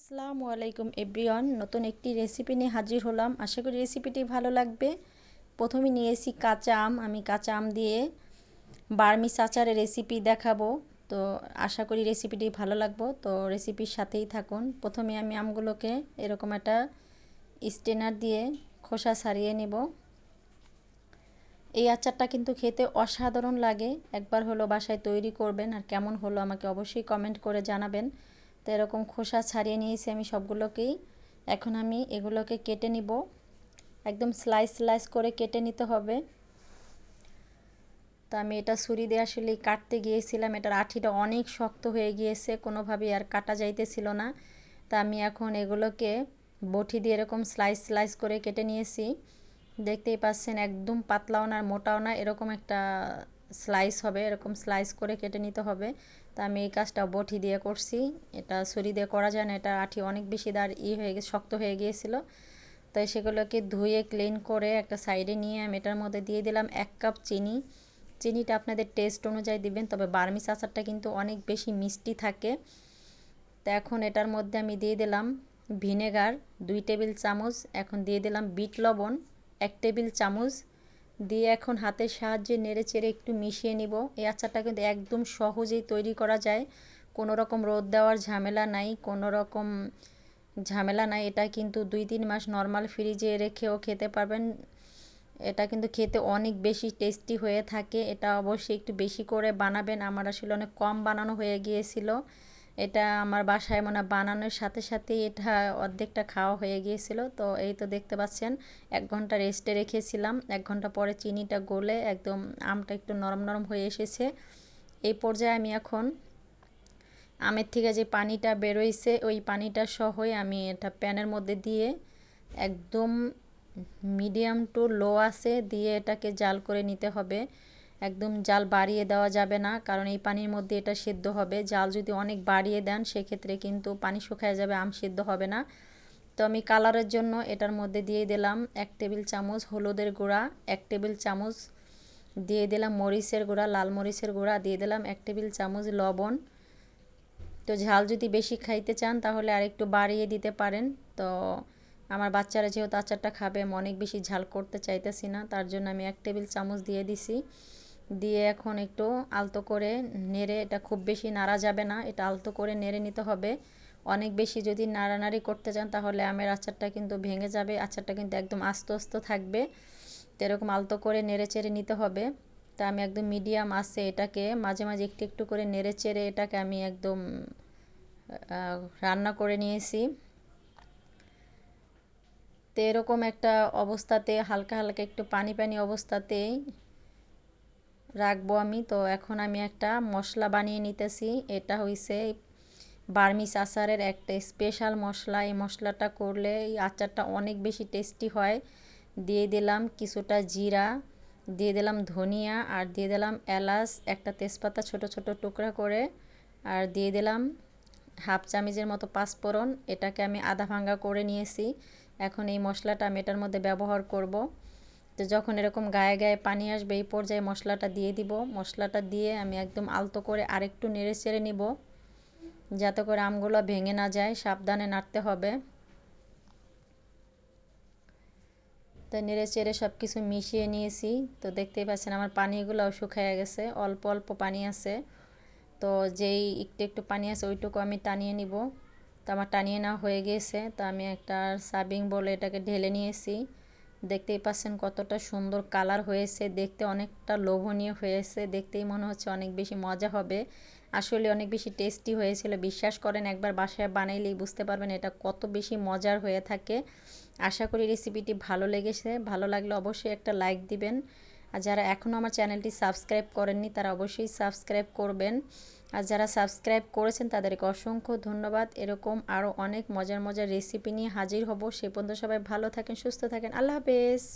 আসসালামু আলাইকুম এভরিওয়ান, নতুন একটি রেসিপি নিয়ে হাজির হলাম। আশা করি রেসিপিটি ভালো লাগবে। প্রথমে নিয়েছি কাঁচা আম। আমি কাঁচা আম দিয়ে বার্মিস আচারের রেসিপি দেখাবো। তো আশা করি রেসিপিটি ভালো লাগবে। তো রেসিপির সাথেই থাকুন। প্রথমে আমি আমগুলোকে এরকম একটা স্ট্রেনার দিয়ে খোসা ছাড়িয়ে নেব। এই আচারটা কিন্তু খেতে অসাধারণ লাগে। একবার হলো বাসায় তৈরি করবেন, আর কেমন হলো আমাকে অবশ্যই কমেন্ট করে জানাবেন। তো এরকম খোসা ছাড়িয়ে নিয়েছি আমি সবগুলোকেই। এখন আমি এগুলোকে কেটে নিব। একদম স্লাইস স্লাইস করে কেটে নিতে হবে। তো আমি এটা ছুরি দিয়ে আসলে কাটতে গিয়েছিলাম, এটার আঠিটা অনেক শক্ত হয়ে গিয়েছে, কোনোভাবেই আর কাটা যাইতেছিল না। তা আমি এখন এগুলোকে বটি দিয়ে এরকম স্লাইস স্লাইস করে কেটে নিয়েছি। দেখতেই পাচ্ছেন একদম পাতলাও না আর মোটাও না, এরকম একটা স্লাইস হবে। এরকম স্লাইস করে কেটে নিতে হবে। তা আমি এই কাজটা বটি দিয়ে করছি, এটা ছুরি দিয়ে করা যায় না, এটা আঠি অনেক বেশি হয়ে গেছে, শক্ত হয়ে গিয়েছিল। তাই সেগুলোকে ধুয়ে ক্লিন করে একটা সাইডে নিয়ে আমি এটার মধ্যে দিয়ে দিলাম 1 কাপ চিনি। চিনিটা আপনাদের টেস্ট অনুযায়ী দিবেন, তবে বার্মিস আচারটা কিন্তু অনেক বেশি মিষ্টি থাকে। তো এখন এটার মধ্যে আমি দিয়ে দিলাম ভিনেগার 2 টেবিল চামচ। এখন দিয়ে দিলাম বিট লবণ 1 টেবিল চামচ। দিয়ে এখন হাতের সাহায্যে নেড়ে চেড়ে একটু মিশিয়ে নিব। এই আচারটা কিন্তু একদম সহজেই তৈরি করা যায়, কোনো রকম রোদ দেওয়ার ঝামেলা নাই, কোনো রকম ঝামেলা নাই। এটা কিন্তু 2-3 মাস নর্মাল ফ্রিজে রেখেও খেতে পারবেন। এটা কিন্তু খেতে অনেক বেশি টেস্টি হয়ে থাকে। এটা অবশ্যই একটু বেশি করে বানাবেন। আমার আসলে অনেক কম বানানো হয়ে গিয়েছিল। এটা আমার বাসায় মনে বানানোর সাথে সাথেই এটা অর্ধেকটা খাওয়া হয়ে গিয়েছিল। তো এই তো দেখতে পাচ্ছেন 1 ঘন্টা রেস্টে রেখেছিলাম। 1 ঘন্টা পরে চিনিটা গলে একদম আমটা একটু নরম নরম হয়ে এসেছে। এই পর্যায়ে আমি এখন আমের থেকে যে পানিটা বেরোইছে ওই পানিটা সহই আমি এটা প্যানের মধ্যে দিয়ে একদম মিডিয়াম টু লো আছে দিয়ে এটাকে জাল করে নিতে হবে। একদম জাল বাড়িয়ে দেওয়া যাবে না, কারণ এই পানির মধ্যে এটা সিদ্ধ হবে। জাল যদি অনেক বাড়িয়ে দেন সেক্ষেত্রে কিন্তু পানি শুকিয়ে যাবে, আম সিদ্ধ হবে না। তো আমি কালারের জন্য এটার মধ্যে দিয়ে দিলাম 1 টেবিল চামচ হলুদের গুঁড়া, 1 টেবিল চামচ দিয়ে দিলাম মরিচের গুঁড়া, লাল মরিচের গুঁড়া দিয়ে দিলাম 1 টেবিল চামচ লবণ। তো ঝাল যদি বেশি খাইতে চান তাহলে আর একটু বাড়িয়ে দিতে পারেন। তো আমার বাচ্চারা যেহেতু আচারটা খাবে, আমি অনেক বেশি ঝাল করতে চাইতেছি না, তার জন্য আমি 1 টেবিল চামচ দিয়ে দিছি। দিয়ে এখন একটু আলতো করে নেড়ে, এটা খুব বেশি নাড়া যাবে না, এটা আলতো করে নেড়ে নিতে হবে। অনেক বেশি যদি নাড়ানাড়ি করতে চান তাহলে আমের আচারটা কিন্তু ভেঙে যাবে, আচারটা কিন্তু একদম আস্তে আস্তে থাকবে। তো এরকম আলতো করে নেড়ে চেড়ে নিতে হবে। তা আমি একদম মিডিয়াম আছে এটাকে মাঝে মাঝে একটু একটু করে নেড়ে চেড়ে এটাকে আমি একদম রান্না করে নিয়েছি। তো এরকম একটা অবস্থাতে হালকা হালকা একটু পানি পানি অবস্থাতেই রাখবো আমি। তো এখন আমি একটা মশলা বানিয়ে নিতেছি। এটা হইছে বার্মিস আচারের একটা স্পেশাল মশলা। এই মশলাটা করলে এই আচারটা অনেক বেশি টেস্টি হয়। দিয়ে দিলাম কিছুটা জিরা, দিয়ে দিলাম ধনিয়া, আর দিয়ে দিলাম এলাচ, একটা তেজপাতা ছোট ছোট টুকরা করে, আর দিয়ে দিলাম হাফ চামচের মতো পাঁচফোড়ন। এটাকে আমি আধা ভাঙ্গা করে নিয়েছি। এখন এই মশলাটা আমি এটার মধ্যে ব্যবহার করব। তো যখন এরকম গায়ে গায়ে পানি আসবে এই পর্যায়ে মশলাটা দিয়ে দিব। মশলাটা দিয়ে আমি একদম আলতো করে আরেকটু নেড়ে চেড়ে নিব, যাতে করে আমগুলো ভেঙে না যায়, সাবধানে নাড়তে হবে। তো নেড়ে চেড়ে সব কিছু মিশিয়ে নিয়েছি। তো দেখতেই পাচ্ছেন আমার পানিগুলোও শুকিয়ে গেছে, অল্প অল্প পানি আছে। তো যেই একটু একটু পানি আছে ওইটুকু আমি টানিয়ে নিব। তো আমার টানিয়ে নেওয়া হয়ে গিয়েছে। তো আমি একটা সার্ভিং বলে এটাকে ঢেলে নিয়েছি। দেখতেই পাচ্ছেন কতটা সুন্দর কালার হয়েছে, দেখতে অনেকটা লোভনীয় হয়েছে, দেখতেই মনে হচ্ছে অনেক বেশি মজা হবে। আসলে অনেক বেশি টেস্টি হয়েছিল, বিশ্বাস করেন একবার বাসায় বানাইলেই বুঝতে পারবেন এটা কত বেশি মজার হয়ে থাকে। আশা করি রেসিপিটি ভালো লেগেছে, ভালো লাগলে অবশ্যই একটা লাইক দিবেন। আর যারা এখনও আমার চ্যানেলটি সাবস্ক্রাইব করেননি তারা অবশ্যই সাবস্ক্রাইব করবেন। আর যারা সাবস্ক্রাইব করেছেন তাদেরকে অসংখ্য ধন্যবাদ। এরকম আরও অনেক মজার মজার রেসিপি নিয়ে হাজির হব। সে পর্যন্ত সবাই ভালো থাকেন, সুস্থ থাকেন, আল্লাহ হাফেজ।